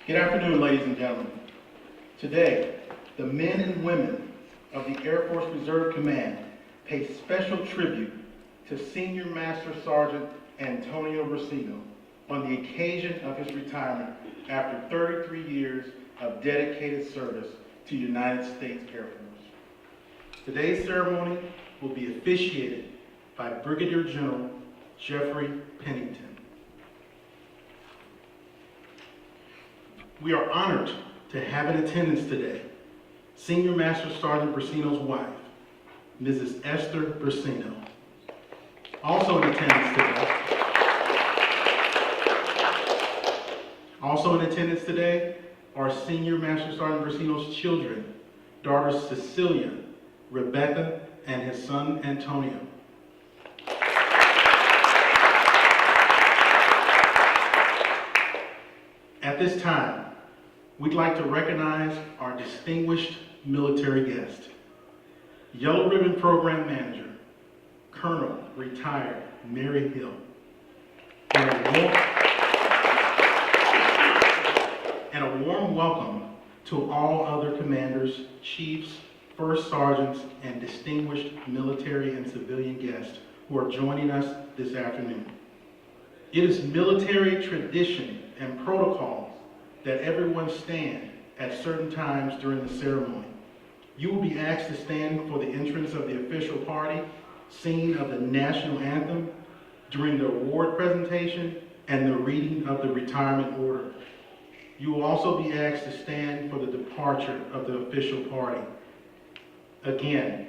Good afternoon, ladies and gentlemen. Today, the men and women of the Air Force Reserve Command pay special tribute to Senior Master Sergeant Antonio Briseno on the occasion of his retirement after 33 years of dedicated service to the United States Air Force. Today's ceremony will be officiated by Brigadier General Jeffrey Pennington. We are honored to have in attendance today Senior Master Sergeant Briseno's wife, Mrs. Esther Briseno. Also in attendance today are Senior Master Sergeant Briseno's children, daughters Cecilia, Rebecca, and his son Antonio. At this time, we'd like to recognize our distinguished military guest, Yellow Ribbon Program Manager, Colonel Retired Mary Hill, and a warm welcome to all other commanders, chiefs, first sergeants, and distinguished military and civilian guests who are joining us this afternoon. It is military tradition and protocol that everyone stand at certain times during the ceremony. You will be asked to stand for the entrance of the official party, singing of the national anthem, during the award presentation, and the reading of the retirement order. You will also be asked to stand for the departure of the official party. Again,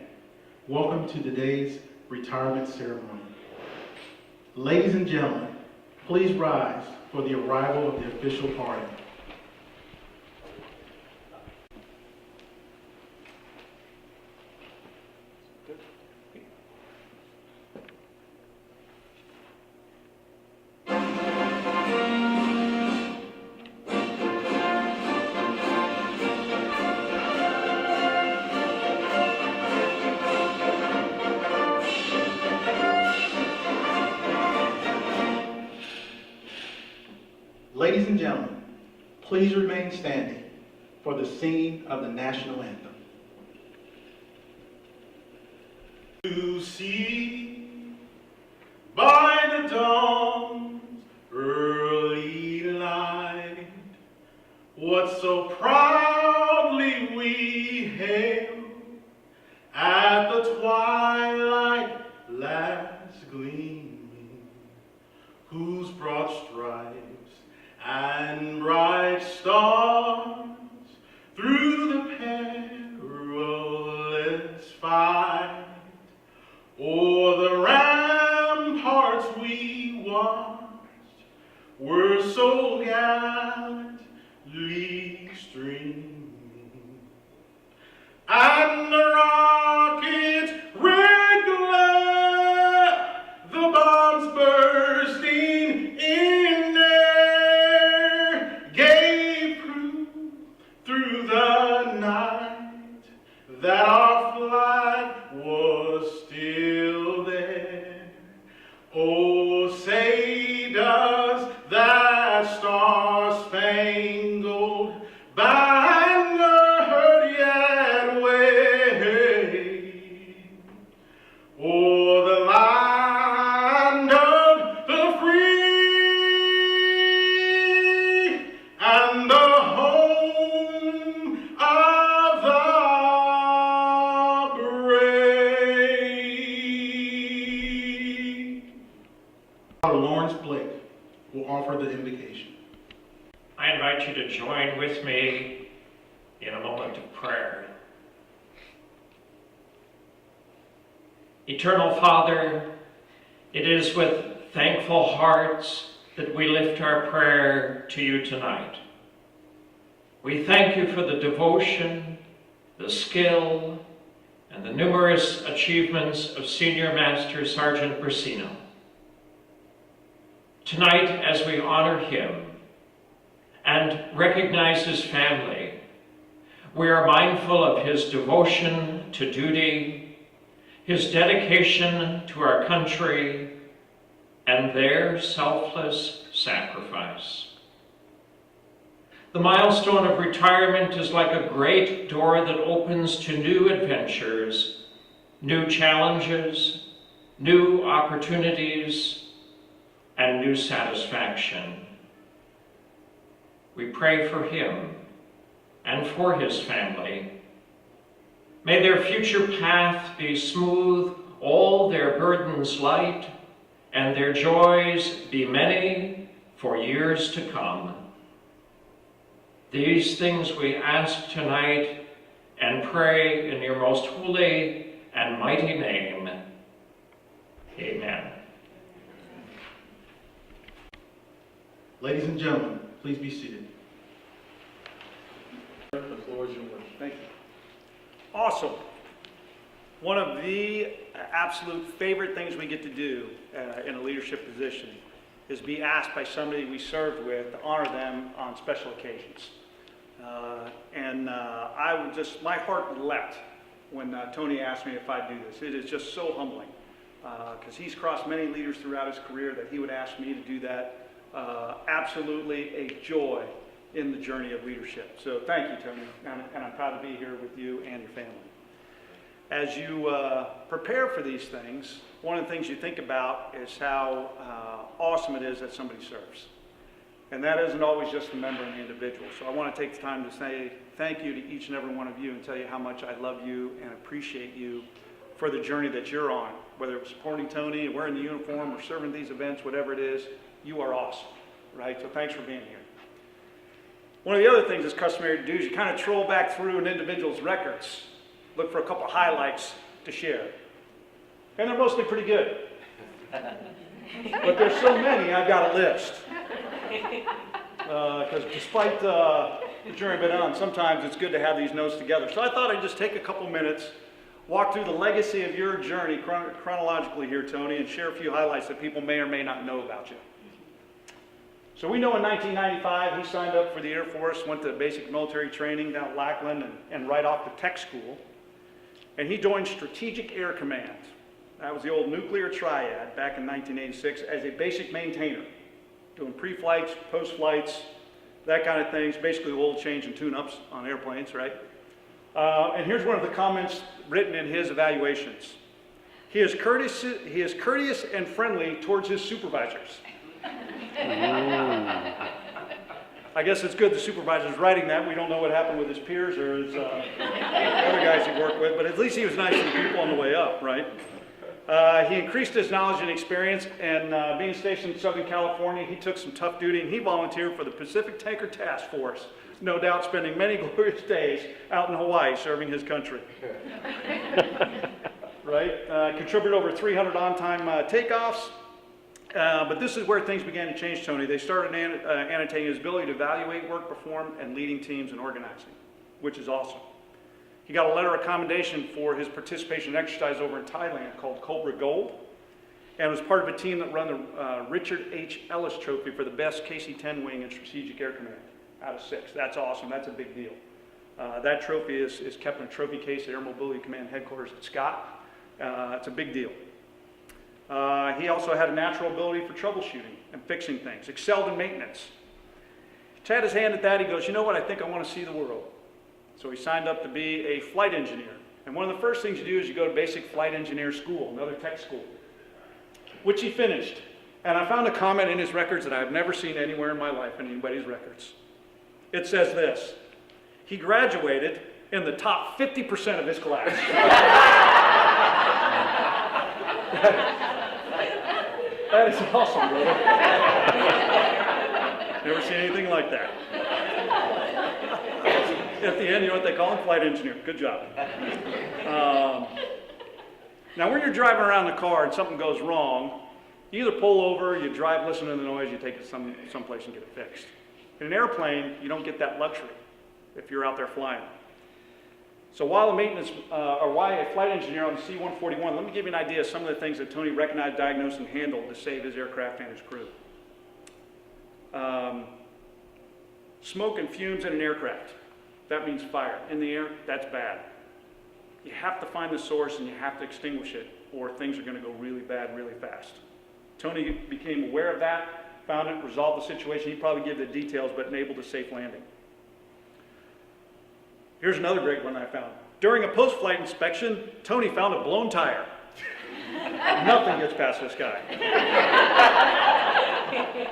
welcome to today's retirement ceremony. Ladies and gentlemen, please rise for the arrival of the official party. Ladies and gentlemen, please remain standing for the singing of the national anthem. To see by the dawn's early light what so proudly we hailed at the twilight last gleaming, whose broad stripes and bright stars through the perilous fight o'er the ramparts we watched were so gallantly streaming, and the rocket's red glare, the bombs bursting in that our flag was still there. Oh, say does that star-spangled banner yet wave o'er the land of the free and the home of the will offer the invocation. I invite you to join with me in a moment of prayer. Eternal Father, it is with thankful hearts that we lift our prayer to you tonight. We thank you for the devotion, the skill, and the numerous achievements of Senior Master Sergeant Briseno. Tonight, as we honor him and recognize his family, we are mindful of his devotion to duty, his dedication to our country, and their selfless sacrifice. The milestone of retirement is like a great door that opens to new adventures, new challenges, new opportunities, and new satisfaction. We pray for him and for his family. May their future path be smooth, all their burdens light, and their joys be many for years to come. These things we ask tonight and pray in your most holy and mighty name. Amen. Ladies and gentlemen, please be seated. The floor is yours. Thank you. Awesome. One of the absolute favorite things we get to do in a leadership position is be asked by somebody we served with to honor them on special occasions. My heart leapt when Tony asked me if I'd do this. It is just so humbling because he's crossed many leaders throughout his career that he would ask me to do that. Absolutely a joy in the journey of leadership. So thank you, Tony, and I'm proud to be here with you and your family. As you prepare for these things, one of the things you think about is how awesome it is that somebody serves. And that isn't always just the member and the individual. So I want to take the time to say thank you to each and every one of you and tell you how much I love you and appreciate you for the journey that you're on. Whether it was supporting Tony, wearing the uniform, or serving these events, whatever it is, you are awesome, right? So thanks for being here. One of the other things that's customary to do is you kind of troll back through an individual's records, look for a couple highlights to share. And they're mostly pretty good. But there's so many, I've got a list. Because despite the journey been on, sometimes it's good to have these notes together. So I thought I'd just take a couple minutes, walk through the legacy of your journey chronologically here, Tony, and share a few highlights that people may or may not know about you. So we know in 1995 he signed up for the Air Force, went to basic military training down at Lackland and right off to tech school. And he joined Strategic Air Command. That was the old nuclear triad back in 1986 as a basic maintainer, doing pre-flights, post-flights, that kind of things, basically oil change and tune-ups on airplanes, right? And here's one of the comments written in his evaluations. He is courteous and friendly towards his supervisors. I guess it's good the supervisor's writing that. We don't know what happened with his peers or his other guys he worked with, but at least he was nice to the people on the way up, right? He increased his knowledge and experience, and being stationed in Southern California, he took some tough duty, and he volunteered for the Pacific Tanker Task Force, no doubt spending many glorious days out in Hawaii serving his country. Right? Contributed over 300 on-time takeoffs. But this is where things began to change, Tony. They started annotating his ability to evaluate work performed and leading teams and organizing, which is awesome. He got a letter of commendation for his participation in exercise over in Thailand called Cobra Gold, and was part of a team that run the Richard H. Ellis Trophy for the best KC-10 wing in Strategic Air Command out of 6. That's awesome. That's a big deal. That trophy is kept in a trophy case at Air Mobility Command headquarters at Scott. It's a big deal. He also had a natural ability for troubleshooting and fixing things, excelled in maintenance. He had his hand at that. He goes, you know what, I think I want to see the world. So he signed up to be a flight engineer. And one of the first things you do is you go to basic flight engineer school, another tech school, which he finished. And I found a comment in his records that I've never seen anywhere in my life in anybody's records. It says this: he graduated in the top 50% of his class. That is awesome, brother. Never seen anything like that. At the end, you know what they call him? Flight engineer. Good job. Now, when you're driving around the car and something goes wrong, you either pull over, you drive, listen to the noise, you take it someplace and get it fixed. In an airplane, you don't get that luxury if you're out there flying. So while a flight engineer on the C-141, let me give you an idea of some of the things that Tony recognized, diagnosed, and handled to save his aircraft and his crew. Smoke and fumes in an aircraft. That means fire. In the air, that's bad. You have to find the source and you have to extinguish it, or things are going to go really bad really fast. Tony became aware of that, found it, resolved the situation. He probably gave the details, but enabled a safe landing. Here's another great one I found. During a post-flight inspection, Tony found a blown tire. Nothing gets past this guy.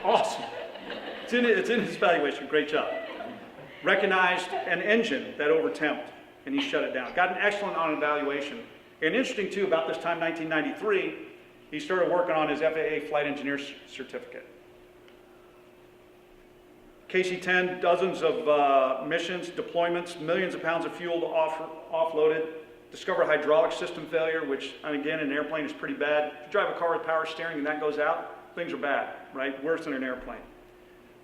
Awesome. It's in his evaluation. Great job. Recognized an engine that overtemped, and he shut it down. Got an excellent on evaluation. And interesting, too, about this time, 1993, he started working on his FAA flight engineer certificate. KC-10, dozens of missions, deployments, millions of pounds of fuel offloaded, discover hydraulic system failure, which, again, in an airplane is pretty bad. If you drive a car with power steering and that goes out, things are bad, right? Worse than an airplane.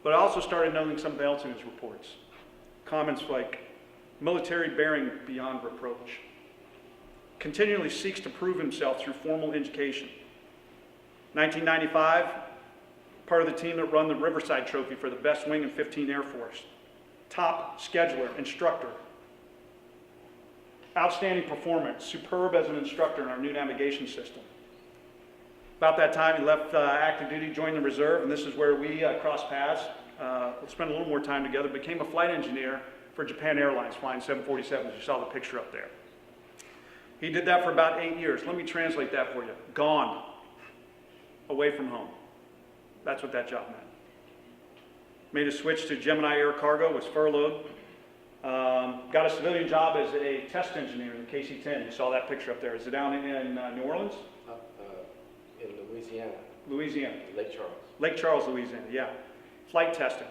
But I also started noting something else in his reports. Comments like, military bearing beyond reproach. Continually seeks to prove himself through formal education. 1995, part of the team that run the Riverside Trophy for the best wing in 15 Air Force. Top scheduler, instructor. Outstanding performance, superb as an instructor in our new navigation system. About that time, he left active duty, joined the reserve, and this is where we crossed paths. We'll spend a little more time together. Became a flight engineer for Japan Airlines, flying 747s. You saw the picture up there. He did that for about 8 years. Let me translate that for you. Gone. Away from home. That's what that job meant. Made a switch to Gemini Air Cargo, was furloughed. Got a civilian job as a test engineer in the KC-10. You saw that picture up there. Is it down in New Orleans? In Louisiana. Louisiana. Lake Charles. Lake Charles, Louisiana, yeah. Flight testing.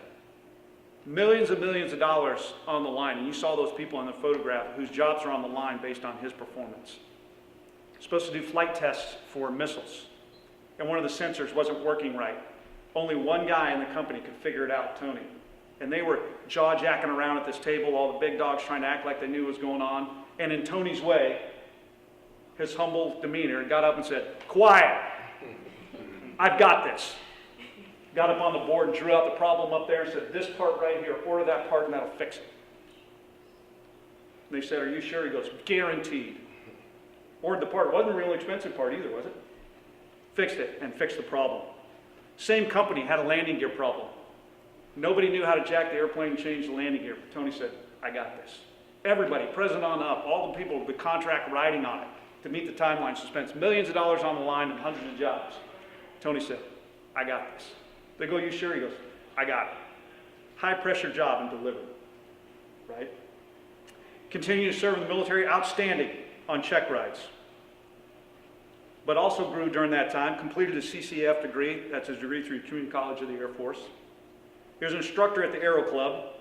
Millions and millions of dollars on the line. And you saw those people in the photograph whose jobs are on the line based on his performance. Supposed to do flight tests for missiles. And one of the sensors wasn't working right. Only one guy in the company could figure it out, Tony. And they were jaw-jacking around at this table, all the big dogs trying to act like they knew what was going on. And in Tony's way, his humble demeanor, got up and said, "Quiet, I've got this." Got up on the board and drew out the problem up there and said, "This part right here, order that part and that'll fix it." And they said, "Are you sure?" He goes, "Guaranteed." Ordered the part. It wasn't a real expensive part either, was it? Fixed it and fixed the problem. Same company had a landing gear problem. Nobody knew how to jack the airplane and change the landing gear. But Tony said, "I got this." Everybody, president on up, all the people with the contract riding on it to meet the timeline, spends millions of dollars on the line and hundreds of jobs. Tony said, "I got this." They go, "You sure?" He goes, "I got it." High pressure job and delivered, right? Continued to serve in the military, outstanding on check rides. But also grew during that time, completed a CCF degree, that's his degree through Community College of the Air Force. He was an instructor at the Aero Club,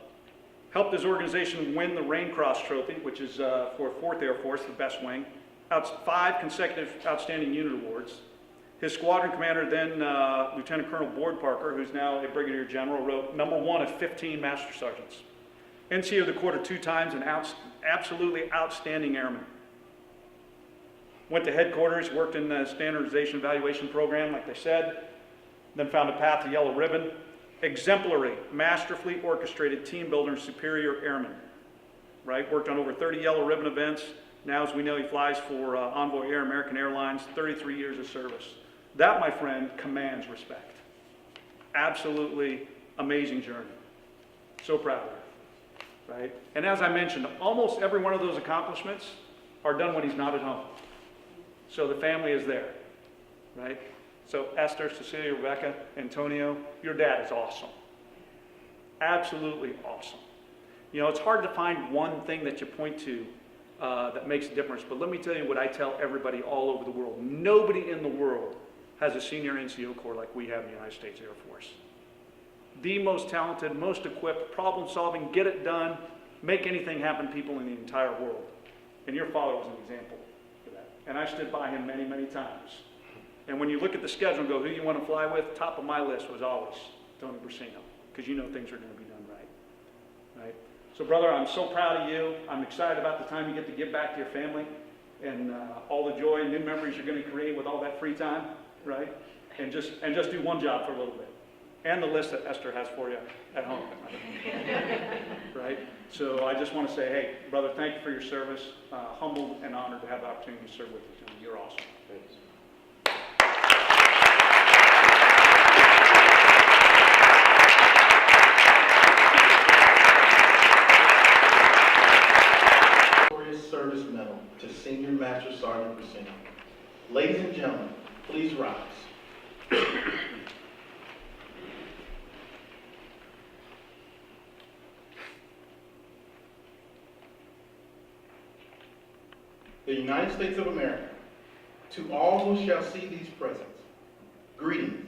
helped his organization win the Rain Cross Trophy, which is for 4th Air Force, the best wing, 5 consecutive Outstanding Unit Awards. His squadron commander, then Lieutenant Colonel Board Parker, who's now a Brigadier General, wrote #1 of 15 Master Sergeants. NCO of the Quarter 2 times, an absolutely outstanding airman. Went to headquarters, worked in the standardization evaluation program, like they said, then found a path to Yellow Ribbon. Exemplary, masterfully orchestrated team builder and superior airman, right? Worked on over 30 Yellow Ribbon events. Now, as we know, he flies for Envoy Air, American Airlines, 33 years of service. That, my friend, commands respect. Absolutely amazing journey. So proud of her, right? And as I mentioned, almost every one of those accomplishments are done when he's not at home. So the family is there, right? So Esther, Cecilia, Rebecca, Antonio, your dad is awesome. Absolutely awesome. You know, it's hard to find one thing that you point to that makes a difference, but let me tell you what I tell everybody all over the world. Nobody in the world has a senior NCO Corps like we have in the United States Air Force. The most talented, most equipped, problem-solving, get it done, make anything happen people in the entire world. And your father was an example for that. And I stood by him many, many times. And when you look at the schedule and go, who you want to fly with, top of my list was always Tony Briseno, because you know things are going to be done right. Right? So, brother, I'm so proud of you. I'm excited about the time you get to give back to your family and all the joy and new memories you're going to create with all that free time, right? And just do one job for a little bit. And the list that Esther has for you at home. Right? So I just want to say, hey, brother, thank you for your service. Humbled and honored to have the opportunity to serve with you, Tony. You're awesome. Thanks. Please rise. The United States of America, to all who shall see these presents, greetings.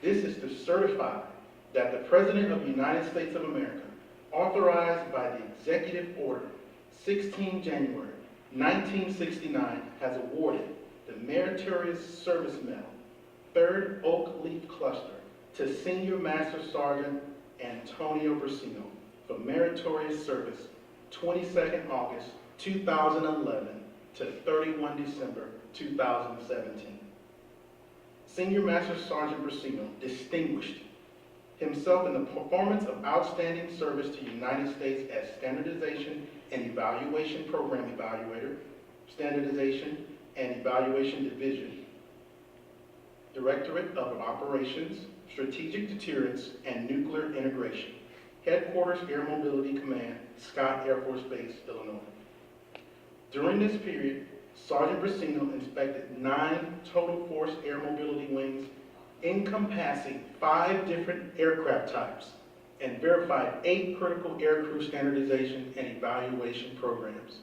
This is to certify that the President of the United States of America, authorized by the Executive Order 16 January 1969, has awarded the Meritorious Service Medal, 3rd Oak Leaf Cluster, to Senior Master Sergeant Antonio Briseno for meritorious service 22nd August 2011 to 31 December 2017. Senior Master Sergeant Briseno distinguished himself in the performance of outstanding service to the United States as Standardization and Evaluation Program Evaluator, Standardization and Evaluation Division, Directorate of Operations, Strategic Deterrence, and Nuclear Integration, Headquarters Air Mobility Command, Scott Air Force Base, Illinois. During this period, Sergeant Briseno inspected 9 total force air mobility wings encompassing 5 different aircraft types and verified 8 critical aircrew standardization and evaluation programs,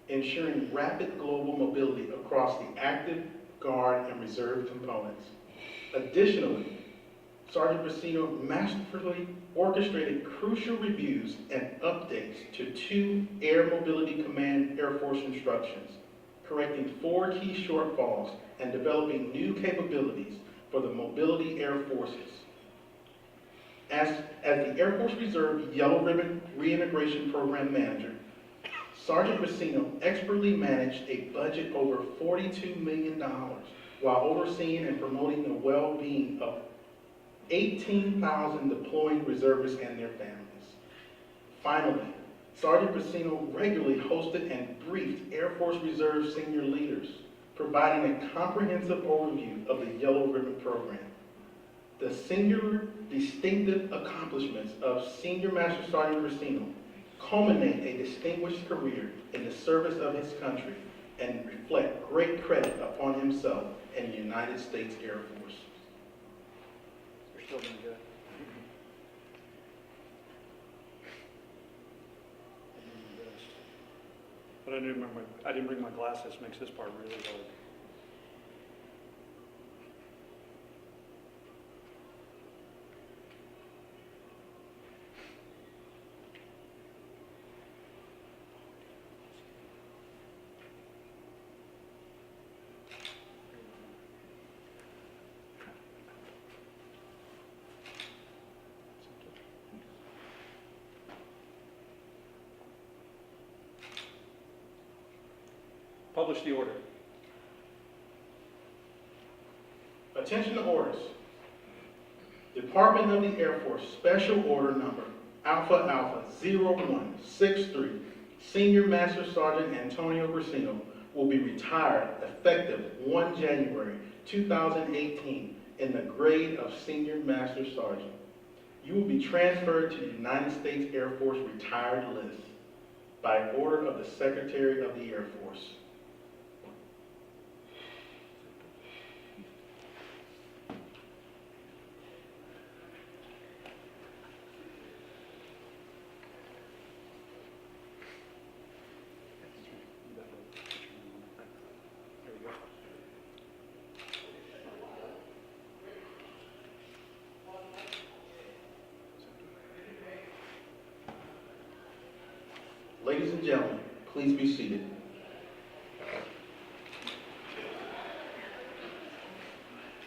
ensuring rapid global mobility across the active, guard, and reserve components. Additionally, Sergeant Briseno masterfully orchestrated crucial reviews and updates to 2 Air Mobility Command Air Force instructions, correcting 4 key shortfalls and developing new capabilities for the mobility air forces. As the Air Force Reserve Yellow Ribbon Reintegration Program Manager, Sergeant Briseno expertly managed a budget over $42 million while overseeing and promoting the well-being of 18,000 deploying reservists and their families. Finally, Sergeant Briseno regularly hosted and briefed Air Force Reserve senior leaders, providing a comprehensive overview of the Yellow Ribbon Program. The singular distinctive accomplishments of Senior Master Sergeant Briseno culminate a distinguished career in the service of his country and reflect great credit upon himself and the United States Air Force. You're still doing good. But I didn't bring my glasses, makes this part really hard. Publish the order. Attention to orders. Department of the Air Force Special Order Number Alpha Alpha 0163, Senior Master Sergeant Antonio Briseno will be retired effective 1 January 2018 in the grade of Senior Master Sergeant. You will be transferred to the United States Air Force Retired List by order of the Secretary of the Air Force. There you go. Ladies and gentlemen, please be seated.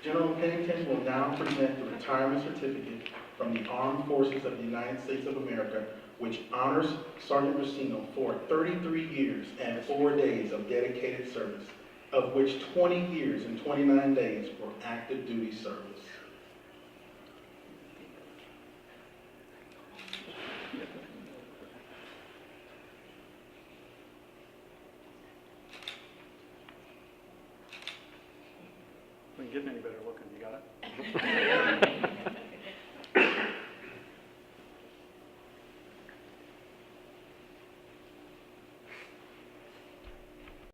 General Pennington will now present the retirement certificate from the Armed Forces of the United States of America, which honors Sergeant Briseno for 33 years and 4 days of dedicated service, of which 20 years and 29 days were active duty service. We ain't getting any better looking, you got it?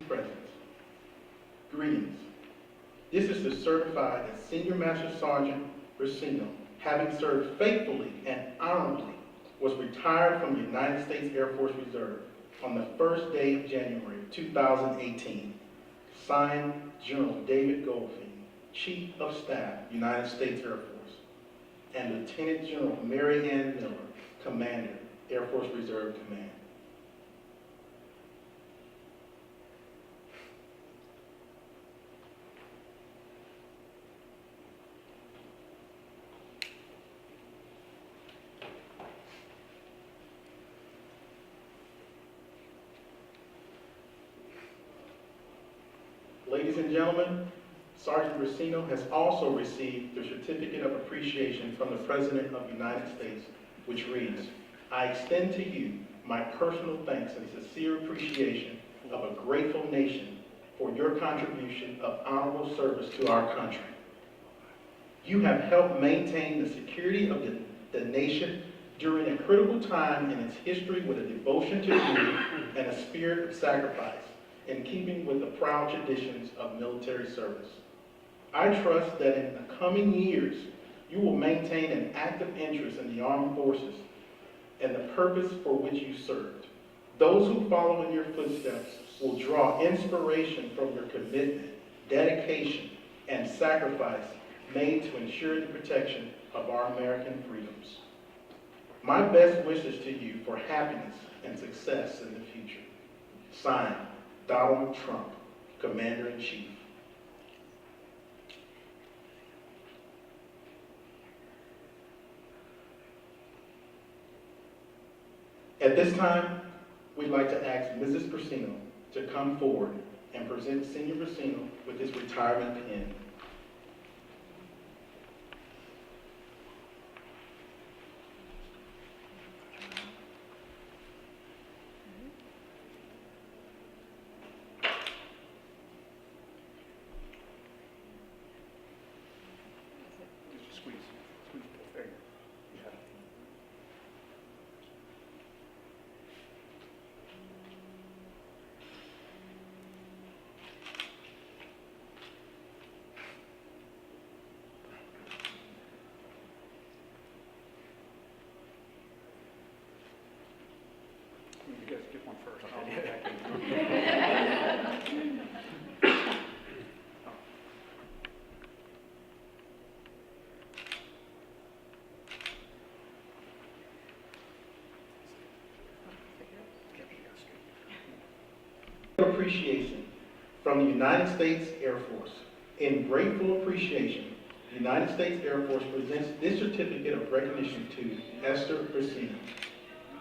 Presents. Greetings. This is to certify that Senior Master Sergeant Briseno, having served faithfully and honorably, was retired from the United States Air Force Reserve on the first day of January 2018. Signed, General David Goldfein, Chief of Staff, United States Air Force, and Lieutenant General Mary Ann Miller, Commander, Air Force Reserve Command. Ladies and gentlemen, Sergeant Briseno has also received the Certificate of Appreciation from the President of the United States, which reads, "I extend to you my personal thanks and sincere appreciation of a grateful nation for your contribution of honorable service to our country. You have helped maintain the security of the nation during a critical time in its history with a devotion to duty and a spirit of sacrifice, in keeping with the proud traditions of military service. I trust that in the coming years, you will maintain an active interest in the armed forces and the purpose for which you served. Those who follow in your footsteps will draw inspiration from your commitment, dedication, and sacrifice made to ensure the protection of our American freedoms. My best wishes to you for happiness and success in the future." Signed, Donald Trump, Commander-in-Chief. At this time, we'd like to ask Mrs. Briseno to come forward and present Senior Briseno with his retirement pin. Just squeeze. Squeeze. There you go. Yeah. You guys get one first. I'll get back in. Appreciation from the United States Air Force. In grateful appreciation, the United States Air Force presents this certificate of recognition to Esther Briseno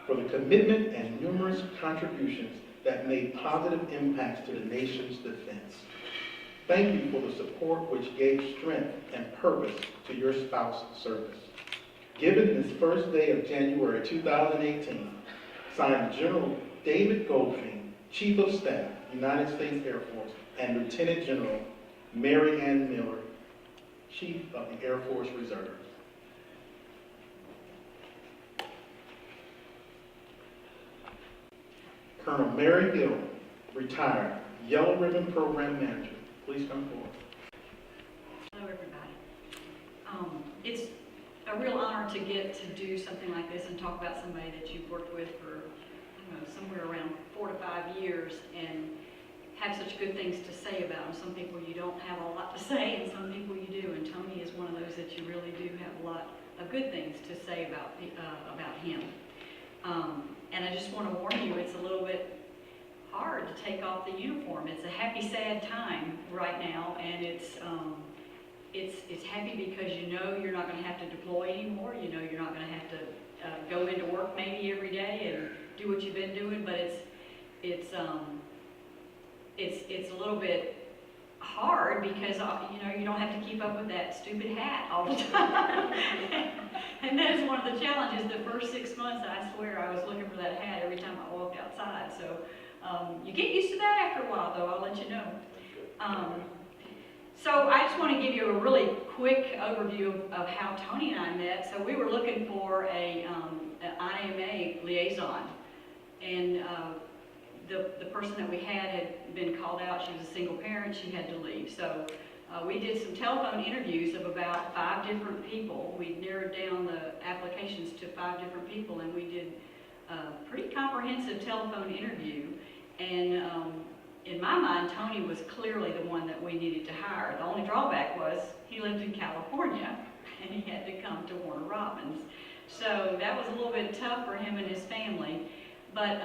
for the commitment and numerous contributions that made positive impacts to the nation's defense. Thank you for the support which gave strength and purpose to your spouse's service. Given this first day of January 2018, signed General David Goldfein, Chief of Staff, United States Air Force, and Lieutenant General Mary Ann Miller, Chief of the Air Force Reserve. Colonel Mary Hill, retired, Yellow Ribbon Program Manager. Please come forward. Hello, everybody. It's a real honor to get to do something like this and talk about somebody that you've worked with for, I don't know, somewhere around 4 to 5 years and have such good things to say about him. Some people you don't have a lot to say, and some people you do. And Tony is one of those that you really do have a lot of good things to say about him. And I just want to warn you, it's a little bit hard to take off the uniform. It's a happy, sad time right now, and it's happy because you know you're not going to have to deploy anymore. You know you're not going to have to go into work maybe every day and do what you've been doing. But it's a little bit hard because you know you don't have to keep up with that stupid hat all the time. And that is one of the challenges. The first 6 months, I swear, I was looking for that hat every time I walked outside. So you get used to that after a while, though. I'll let you know. So I just want to give you a really quick overview of how Tony and I met. So we were looking for an IMA liaison, and the person that we had been called out. She was a single parent. She had to leave. So We did some telephone interviews of about 5 different people. We narrowed down the applications to 5 different people, and we did a pretty comprehensive telephone interview. And in my mind, Tony was clearly the one that we needed to hire. The only drawback was he lived in California, and he had to come to Warner Robins. So that was a little bit tough for him and his family. But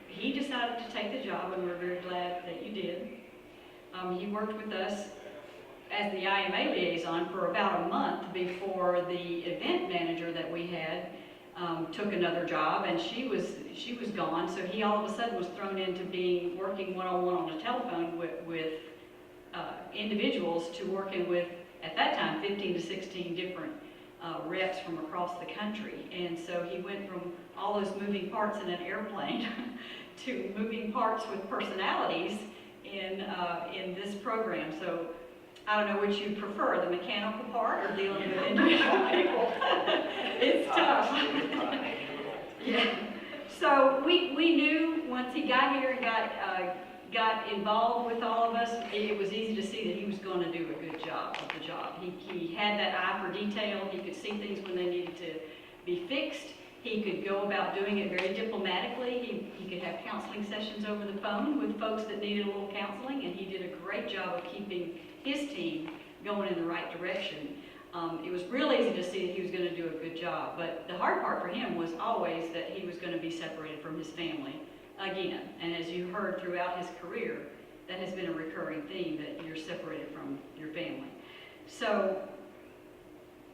he decided to take the job, and we're very glad that you did. He worked with us as the IMA liaison for about a month before the event manager that we had took another job, and she was gone. So he all of a sudden was thrown into working one-on-one on the telephone with individuals to working with, at that time, 15 to 16 different reps from across the country. And so he went from all those moving parts in an airplane to moving parts with personalities in this program. So I don't know which you prefer, the mechanical part or dealing with individual people. It's tough. Yeah. So we knew once he got here and got involved with all of us, it was easy to see that he was going to do a good job of the job. He had that eye for detail. He could see things when they needed to be fixed. He could go about doing it very diplomatically. He could have counseling sessions over the phone with folks that needed a little counseling, and he did a great job of keeping his team going in the right direction. It was real easy to see that he was going to do a good job, but the hard part for him was always that he was going to be separated from his family again. And as you heard throughout his career, that has been a recurring theme, that you're separated from your family. So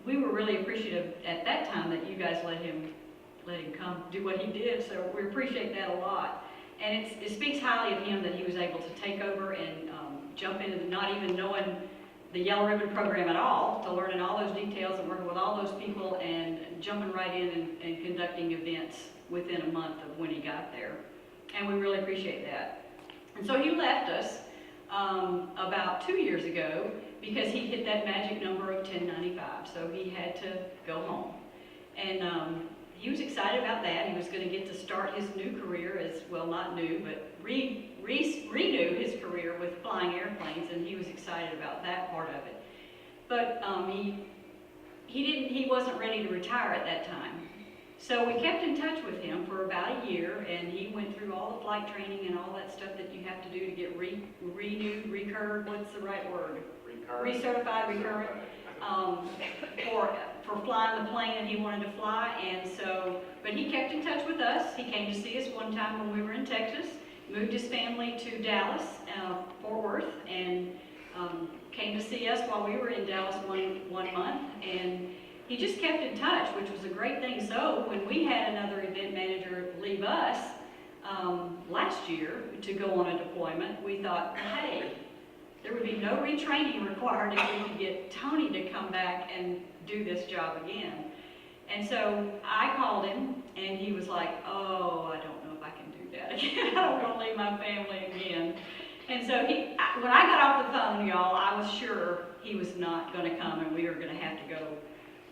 we were really appreciative at that time that you guys let him come do what he did, so we appreciate that a lot. And it speaks highly of him that he was able to take over and jump into not even knowing the Yellow Ribbon program at all, to learning all those details and working with all those people and jumping right in and conducting events within a month of when he got there. And we really appreciate that. And so he left us about 2 years ago because he hit that magic number of 1095, so he had to go home. And he was excited about that. He was going to get to start his new career as, well, not new, but renew his career with flying airplanes, and he was excited about that part of it. But he wasn't ready to retire at that time. So we kept in touch with him for about a year, and he went through all the flight training and all that stuff that you have to do to get renewed, recurred, what's the right word? Recertified, recurrent, for flying the plane that he wanted to fly. And so, but he kept in touch with us. He came to see us one time when we were in Texas, moved his family to Dallas, Fort Worth, and came to see us while we were in Dallas one month. And he just kept in touch, which was a great thing. So when we had another event manager leave us last year to go on a deployment, we thought, hey, there would be no retraining required if we could get Tony to come back and do this job again. And so I called him, and he was like, oh, I don't know if I can do that again. I don't want to leave my family again. And so when I got off the phone, y'all, I was sure he was not going to come, and we were going to have to go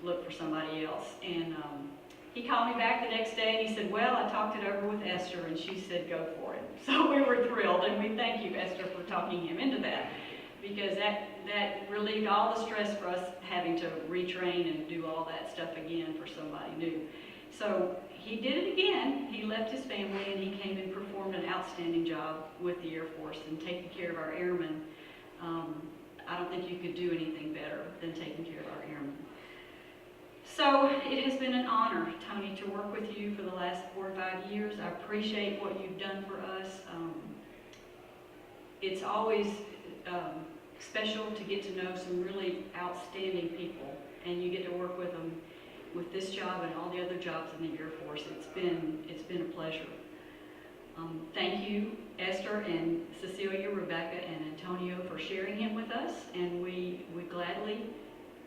look for somebody else. And he called me back the next day, and he said, well, I talked it over with Esther, and she said go for it. So we were thrilled, and we thank you, Esther, for talking him into that, because that relieved all the stress for us having to retrain and do all that stuff again for somebody new. So he did it again. He left his family, and he came and performed an outstanding job with the Air Force and taking care of our airmen. I don't think you could do anything better than taking care of our airmen. So it has been an honor, Tony, to work with you for the last 4 or 5 years. I appreciate what you've done for us. It's always special to get to know some really outstanding people, and you get to work with them with this job and all the other jobs in the Air Force. It's been a pleasure. Thank you, Esther and Cecilia, Rebecca, and Antonio, for sharing him with us, and we gladly,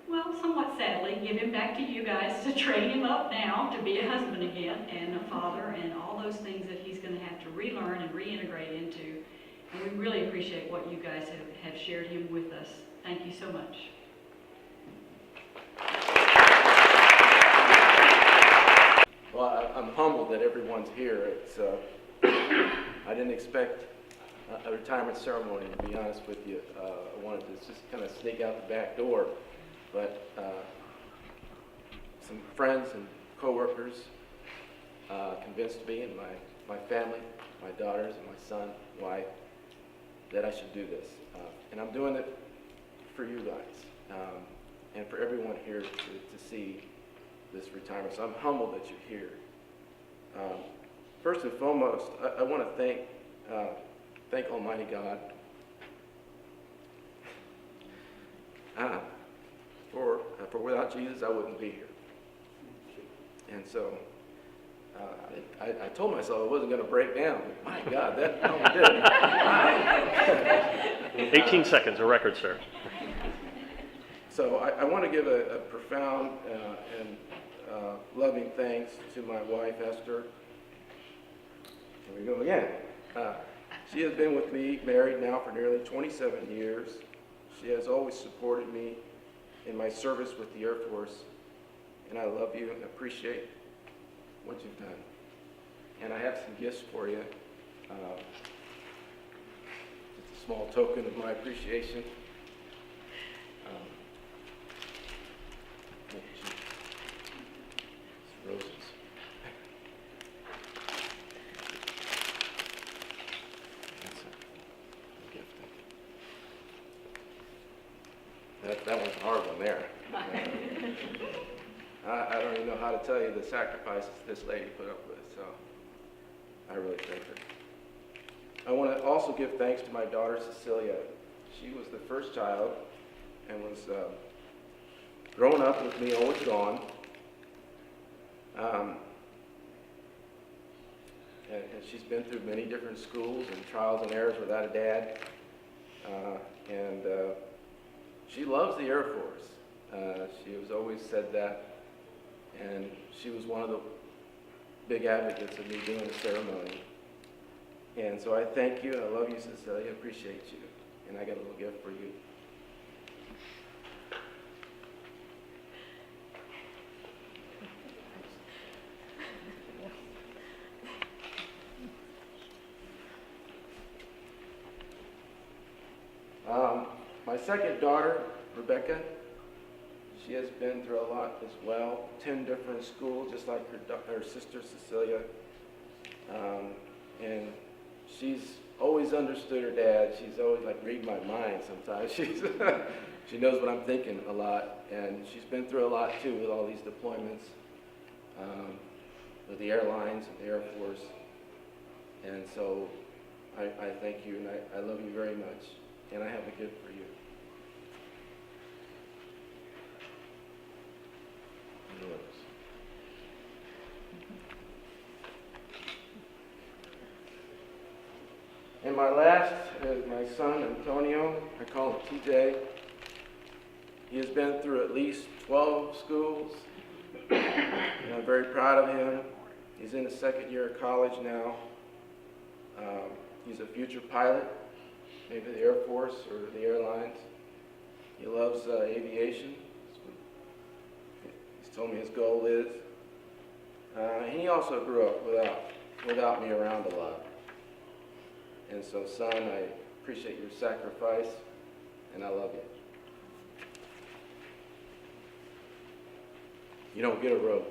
well, somewhat sadly, give him back to you guys to train him up now to be a husband again and a father and all those things that he's going to have to relearn and reintegrate into. And we really appreciate what you guys have shared him with us. Thank you so much. Well, I'm humbled that everyone's here. It's I didn't expect a retirement ceremony, to be honest with you. I wanted to just kind of sneak out the back door, but some friends and coworkers convinced me and my family, my daughters and my son, wife, that I should do this. And I'm doing it for you guys and for everyone here to see this retirement. So I'm humbled that you're here. First and foremost, I want to thank Almighty God for without Jesus I wouldn't be here. And so I told myself I wasn't going to break down. My God, that almost did. 18 seconds, a record, sir. So I want to give a profound and loving thanks to my wife, Esther. Here we go again. She has been with me, married now for nearly 27 years. She has always supported me in my service with the Air Force, and I love you and appreciate what you've done. And I have some gifts for you. It's a small token of my appreciation. Some roses. That's a gift. That one's a hard one there. I don't even know how to tell you the sacrifices this lady put up with, so I really thank her. I want to also give thanks to my daughter, Cecilia. She was the first child and was growing up with me, always gone. And she's been through many different schools and trials and errors without a dad. And she loves the Air Force. She has always said that. And she was one of the big advocates of me doing the ceremony. And so I thank you, and I love you, Cecilia. I appreciate you. And I got a little gift for you. My second daughter, Rebecca, she has been through a lot as well. 10 different schools, just like her sister Cecilia. And she's always understood her dad. She's always like reading my mind sometimes. She knows what I'm thinking a lot. And she's been through a lot too with all these deployments, with the airlines and the Air Force. And so I thank you and I love you very much. And I have a gift for you. And my last is my son, Antonio. I call him TJ. He has been through at least 12 schools, and I'm very proud of him. He's in his second year of college now. He's a future pilot, maybe the Air Force or the airlines. He loves aviation. He's told me his goal is. And he also grew up without me around a lot. And so, son, I appreciate your sacrifice, and I love you. You don't get a rose.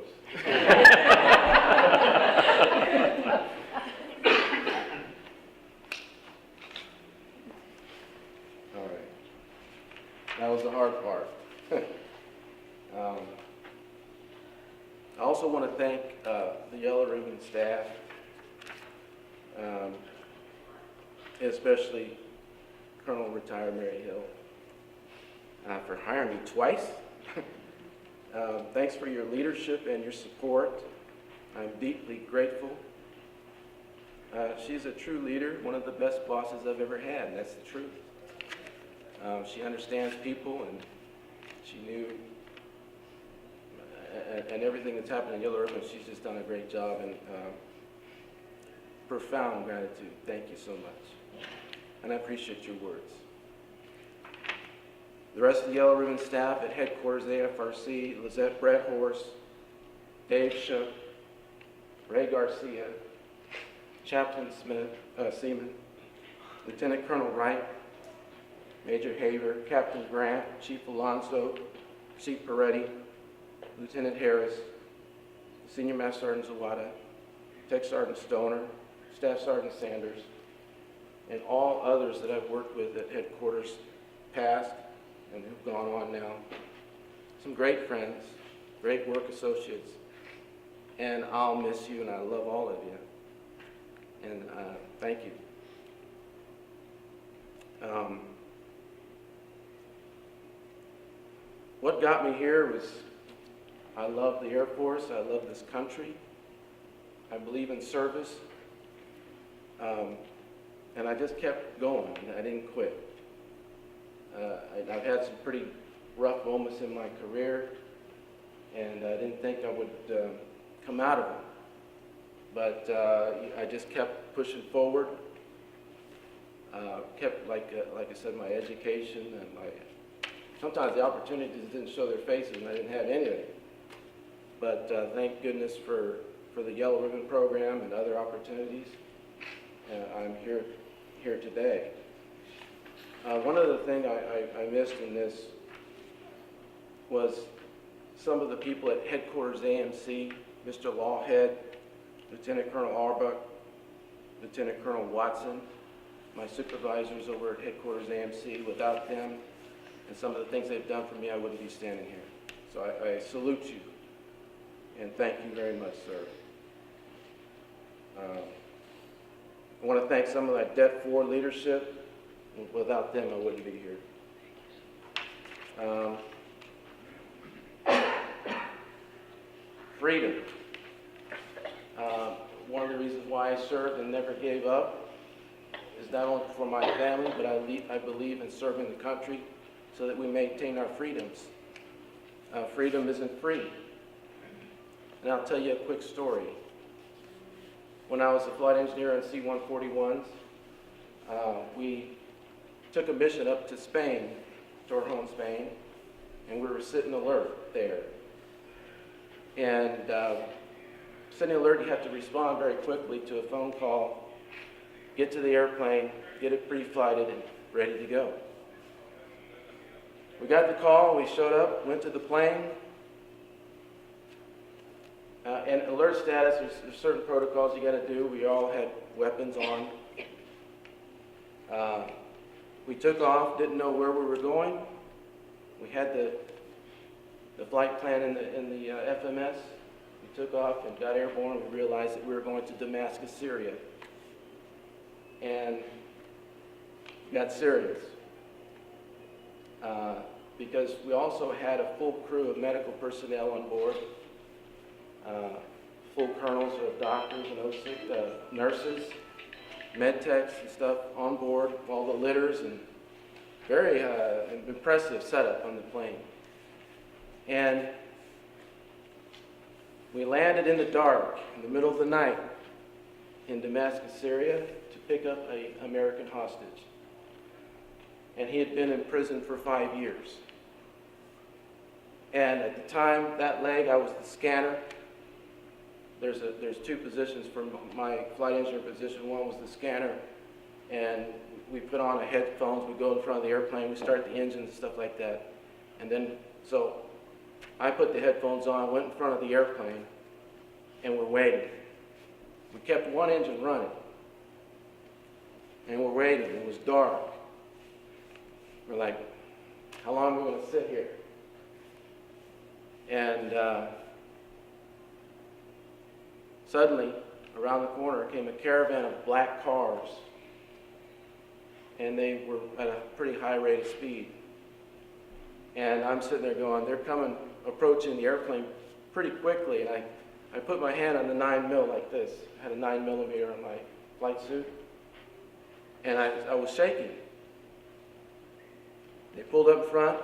All right. That was the hard part. I also want to thank the Yellow Ribbon staff, especially Colonel Retired Mary Hill, for hiring me twice. Thanks for your leadership and your support. I'm deeply grateful. She's a true leader, one of the best bosses I've ever had, and that's the truth. She understands people, and she knew, and everything that's happened in Yellow Ribbon, she's just done a great job, and profound gratitude. Thank you so much. And I appreciate your words. The rest of the Yellow Ribbon staff at headquarters AFRC, Lizette Brett Horse, Dave Shook, Ray Garcia, Chaplain Seaman, Lieutenant Colonel Wright, Major Haver, Captain Grant, Chief Alonso, Chief Peretti, Lieutenant Harris, Senior Master Sergeant Zawada, Tech Sergeant Stoner, Staff Sergeant Sanders, and all others that I've worked with at headquarters past and who've gone on now. Some great friends, great work associates, and I'll miss you, and I love all of you. And thank you. What got me here was I love the Air Force, I love this country, I believe in service, and I just kept going, I didn't quit. I've had some pretty rough moments in my career, and I didn't think I would come out of them. But I just kept pushing forward, kept, like I said, my education, and sometimes the opportunities didn't show their faces, and I didn't have any of it. But thank goodness for the Yellow Ribbon Program and other opportunities. I'm here today. One other thing I missed in this was some of the people at Headquarters AMC, Mr. Lawhead, Lieutenant Colonel Arbuck, Lieutenant Colonel Watson, my supervisors over at Headquarters AMC. Without them and some of the things they've done for me, I wouldn't be standing here. So I salute you, and thank you very much, sir. I want to thank some of that Det 4 leadership. Without them, I wouldn't be here. Freedom. One of the reasons why I served and never gave up is not only for my family, but I believe in serving the country so that we maintain our freedoms. Freedom isn't free. And I'll tell you a quick story. When I was a flight engineer on C-141s, we took a mission up to Spain, Torrejon, Spain, and we were sitting alert there. And sitting alert, you have to respond very quickly to a phone call, get to the airplane, get it pre-flighted and ready to go. We got the call, we showed up, went to the plane, and alert status, there's certain protocols you got to do. We all had weapons on. We took off, didn't know where we were going. We had the flight plan in the FMS. We took off and got airborne. We realized that we were going to Damascus, Syria. And got serious. Because we also had a full crew of medical personnel on board. Full colonels of doctors and nurses, med techs and stuff on board, all the litters, and very impressive setup on the plane. And we landed in the dark, in the middle of the night, in Damascus, Syria, to pick up an American hostage. And he had been in prison for 5 years. And at the time, that leg, I was the scanner. There's two positions for my flight engineer position. One was the scanner, and we put on the headphones, we go in front of the airplane, we start the engines and stuff like that. And then, so I put the headphones on, went in front of the airplane, and we're waiting. We kept one engine running, and we're waiting. It was dark. We're like, how long are we going to sit here? And suddenly, around the corner came a caravan of black cars, and they were at a pretty high rate of speed. And I'm sitting there going, they're coming, approaching the airplane pretty quickly, and I put my hand on the 9mm like this. I had a 9mm on my flight suit, and I was shaking. They pulled up front,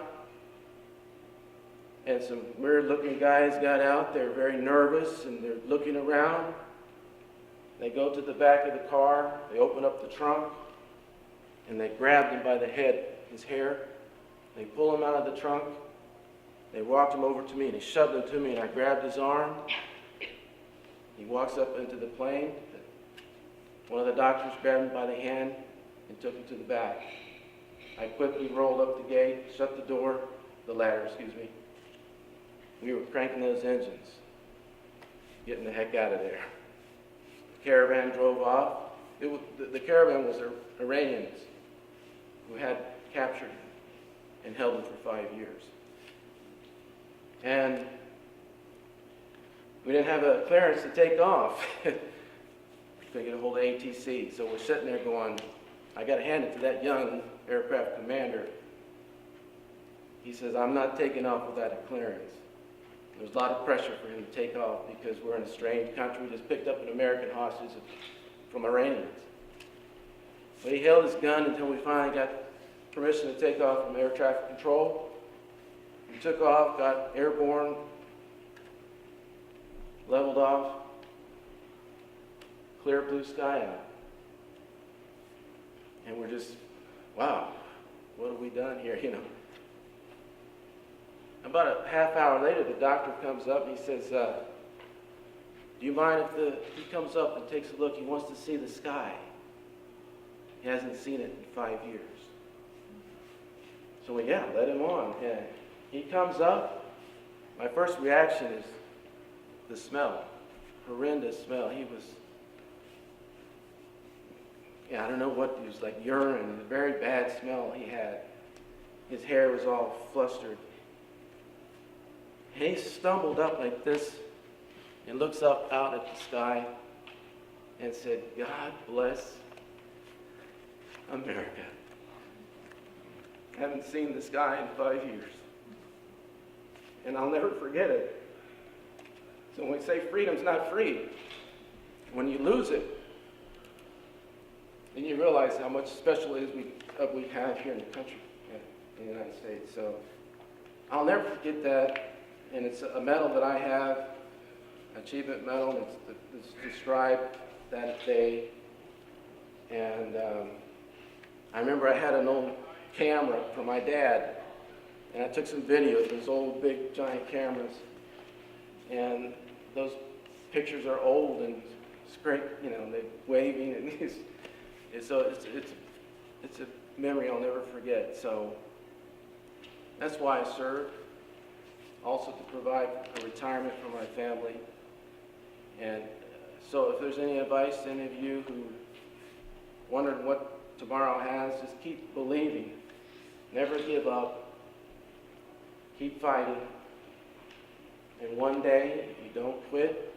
and some weird-looking guys got out. They're very nervous, and they're looking around. They go to the back of the car. They open up the trunk, and they grabbed him by the head, his hair. They pull him out of the trunk. They walked him over to me, and he shoved him to me, and I grabbed his arm. He walks up into the plane. One of the doctors grabbed him by the hand, and took him to the back. I quickly rolled up the gate, shut the ladder, excuse me. We were cranking those engines, getting the heck out of there. The caravan drove off. The caravan was Iranians who had captured him and held him for 5 years. And we didn't have a clearance to take off. Couldn't get a hold of ATC. So we're sitting there going, I got to hand it to that young aircraft commander. He says, I'm not taking off without a clearance. There was a lot of pressure for him to take off because we're in a strange country. We just picked up an American hostage from Iranians. But he held his gun until we finally got permission to take off from air traffic control. We took off, got airborne, leveled off, clear blue sky out. And we're just, wow, what have we done here, you know? About a half hour later, the doctor comes up and he says, do you mind if he comes up and takes a look? He wants to see the sky. He hasn't seen it in 5 years. So yeah, let him on. Yeah. He comes up. My first reaction is the smell, horrendous smell. He was, I don't know what, it was like urine, a very bad smell he had. His hair was all flustered. And he stumbled up like this and looks up out at the sky and said, God bless America. I haven't seen the sky in 5 years. And I'll never forget it. So when we say freedom's not free, when you lose it, then you realize how much special it is we have here in the country, in the United States. So I'll never forget that. And it's a medal that I have, achievement medal, and it's described that day. And I remember I had an old camera from my dad, and I took some videos, those old big giant cameras. And those pictures are old and scraped, they're waving, and so it's a memory I'll never forget. So that's why I served. Also to provide a retirement for my family. And so if there's any advice to any of you who wondered what tomorrow has, just keep believing. Never give up. Keep fighting. And one day, if you don't quit,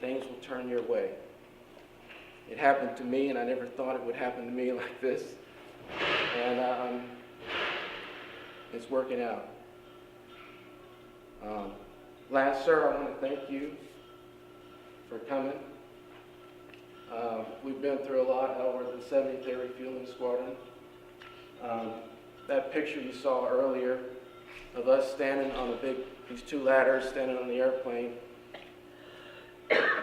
things will turn your way. It happened to me, and I never thought it would happen to me like this. And it's working out. Last, sir, I want to thank you for coming. We've been through a lot. We're the 70th Air Refueling Squadron. That picture you saw earlier of us standing on these two ladders, standing on the airplane.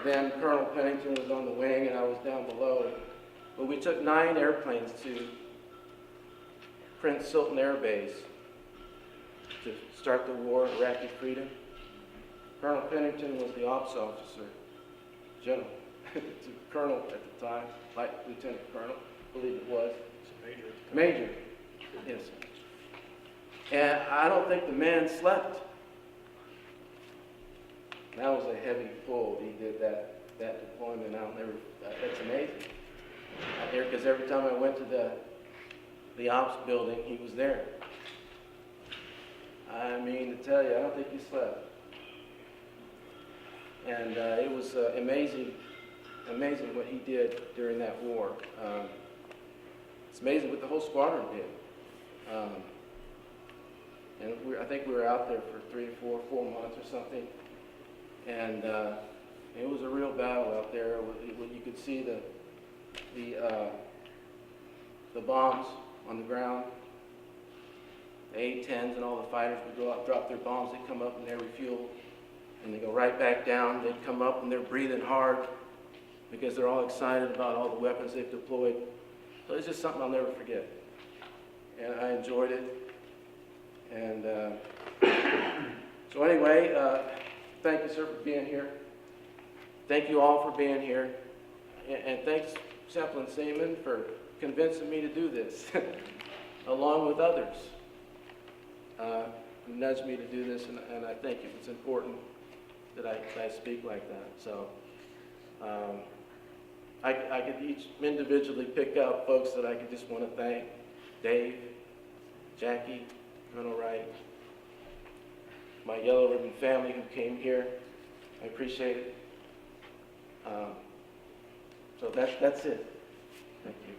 Then Colonel Pennington was on the wing and I was down below. But we took 9 airplanes to Prince Sultan Air Base to start the war, Iraqi freedom. Colonel Pennington was the ops officer, general, colonel at the time, like lieutenant colonel, I believe it was. Major, yes. And I don't think the man slept. That was a heavy pull. He did that deployment. That's amazing. Because every time I went to the ops building, he was there. I mean, to tell you, I don't think he slept. And it was amazing what he did during that war. It's amazing what the whole squadron did. And I think we were out there for 3 or 4 months or something. And it was a real battle out there. You could see the bombs on the ground. The A-10s and all the fighters would go out, drop their bombs, they'd come up and they refuel, and they go right back down. They'd come up and they're breathing hard because they're all excited about all the weapons they've deployed. So it's just something I'll never forget. And I enjoyed it. And so anyway, thank you, sir, for being here. Thank you all for being here. And thanks, Chaplain Seaman, for convincing me to do this, along with others who nudged me to do this, and I think it's important that I speak like that. So I could each individually pick out folks that I could just want to thank. Dave, Jackie, Colonel Wright, my Yellow Ribbon family who came here. I appreciate it. So that's it. Thank you.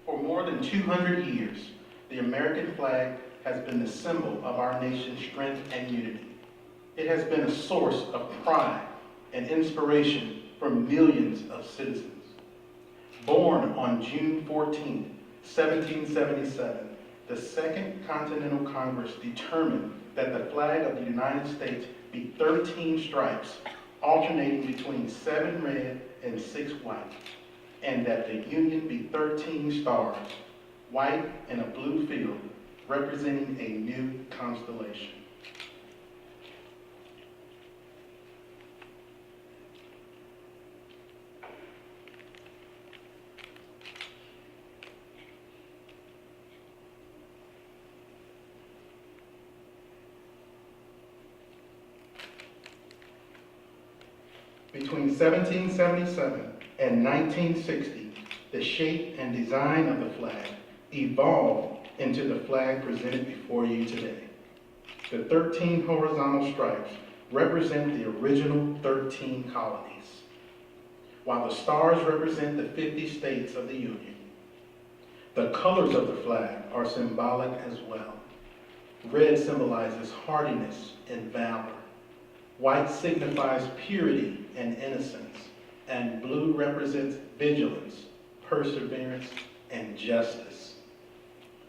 For more than 200 years, the American flag has been the symbol of our nation's strength and unity. It has been a source of pride and inspiration for millions of citizens. Born on June 14, 1777, the Second Continental Congress determined that the flag of the United States be 13 stripes, alternating between 7 red and 6 white, and that the Union be 13 stars, white in a blue field, representing a new constellation. Between 1777 and 1960, the shape and design of the flag evolved into the flag presented before you today. The 13 horizontal stripes represent the original 13 colonies, while the stars represent the 50 states of the Union. The colors of the flag are symbolic as well. Red symbolizes hardiness and valor. White signifies purity and innocence, and blue represents vigilance, perseverance, and justice.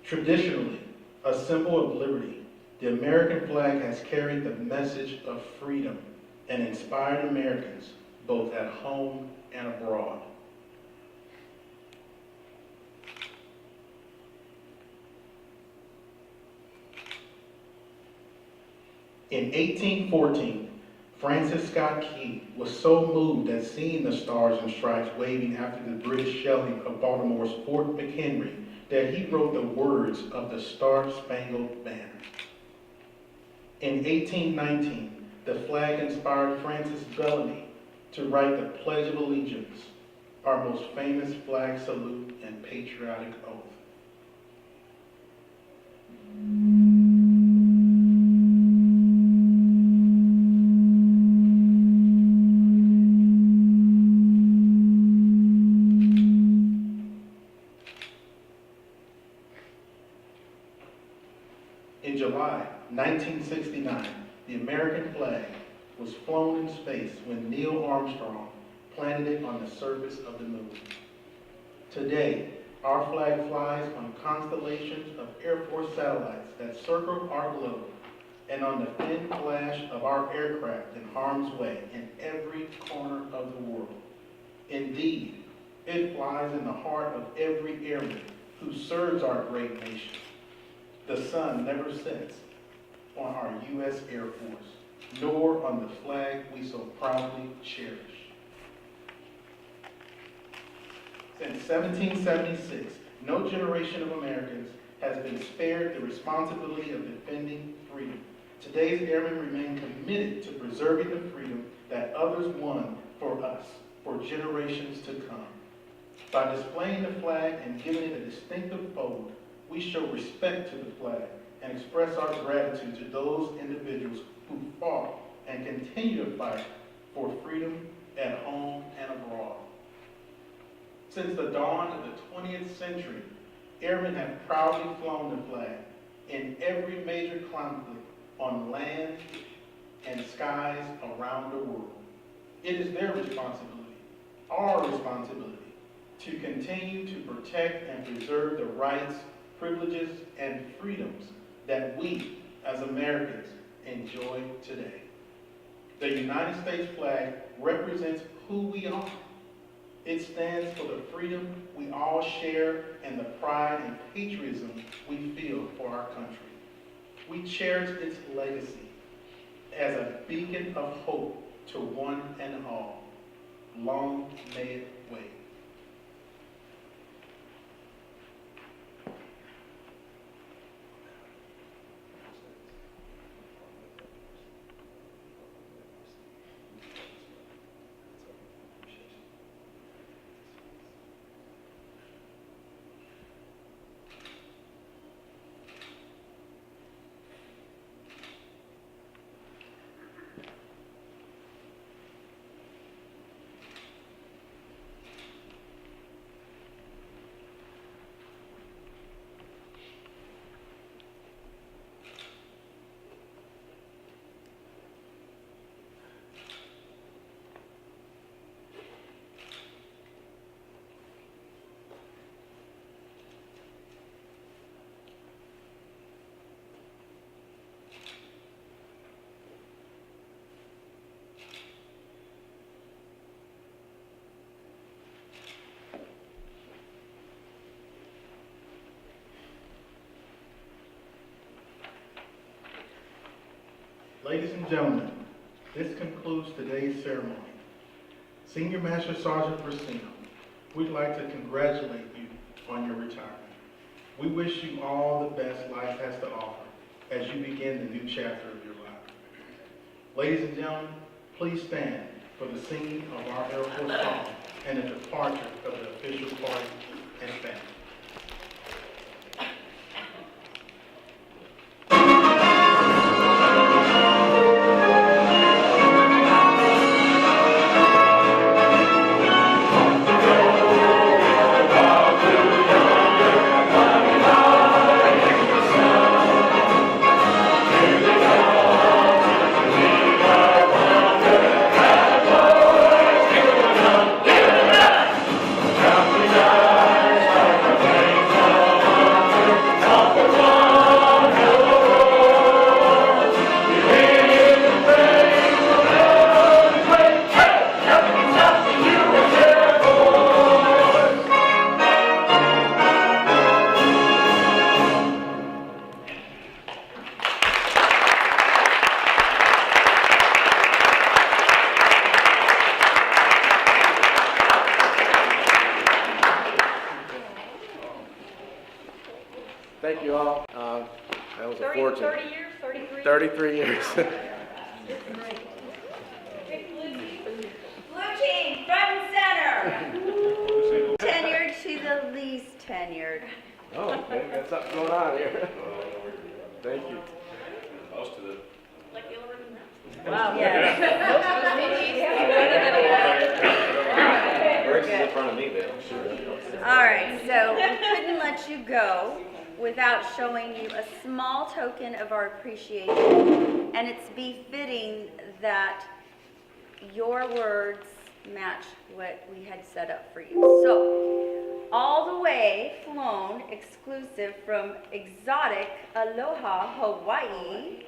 Traditionally, a symbol of liberty, the American flag has carried the message of freedom and inspired Americans both at home and abroad. In 1814, Francis Scott Key was so moved at seeing the stars and stripes waving after the British shelling of Baltimore's Fort McHenry that he wrote the words of the Star-Spangled Banner. In 1819, the flag inspired Francis Bellamy to write the Pledge of Allegiance, our most famous flag salute and patriotic oath. In July 1969, the American flag was flown in space when Neil Armstrong planted it on the surface of the moon. Today, our flag flies on constellations of Air Force satellites that circle our globe and on the thin flash of our aircraft in harm's way in every corner of the world. Indeed, it flies in the heart of every airman who serves our great nation. The sun never sets on our U.S. Air Force, nor on the flag we so proudly cherish. Since 1776, no generation of Americans has been spared the responsibility of defending freedom. Today's airmen remain committed to preserving the freedom that others won for us for generations to come. By displaying the flag and giving it a distinctive fold, we show respect to the flag and express our gratitude to those individuals who fought and continue to fight for freedom at home and abroad. Since the dawn of the 20th century, airmen have proudly flown the flag in every major conflict on land and skies around the world. It is their responsibility, our responsibility, to continue to protect and preserve the rights, privileges, and freedoms that we, as Americans, enjoy today. The United States flag represents who we are. It stands for the freedom we all share and the pride and patriotism we feel for our country. We cherish its legacy as a beacon of hope to one and all. Long may it wait. Ladies and gentlemen, this concludes today's ceremony. Senior Master Sergeant Briseno, we'd like to congratulate you on your retirement. We wish you all the best life has to offer as you begin the new chapter of your life. Ladies and gentlemen, please stand for the singing of our Air Force song and the departure of the official party and family. Thank you all. That was a fortune. 30 years, 33? 33 years. Blue team, front and center. Tenured to the least tenured. Oh, okay, got something going on here. Thank you. Wow, yes. We're in front of me, then. All right, so we couldn't let you go without showing you a small token of our appreciation, and it's befitting that your words match what we had set up for you. So, all the way flown, exclusive from exotic Aloha, Hawaii,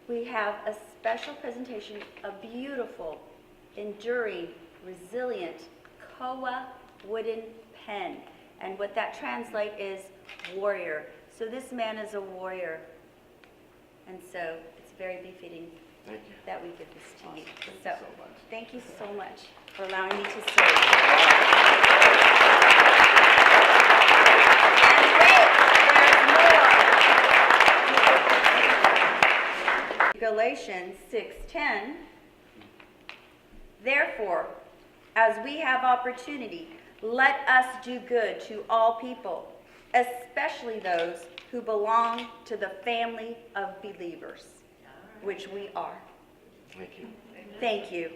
we have a special presentation, a beautiful, enduring, resilient koa wooden pen. And what that translates is warrior. So this man is a warrior. And so it's very befitting Thank you. that we give this to you. Thank you So so much. thank you so much for allowing me to serve. And wait, there's more. Galatians 6:10. Therefore, as we have opportunity, let us do good to all people, especially those who belong to the family of believers, which we are. Thank you. Thank you.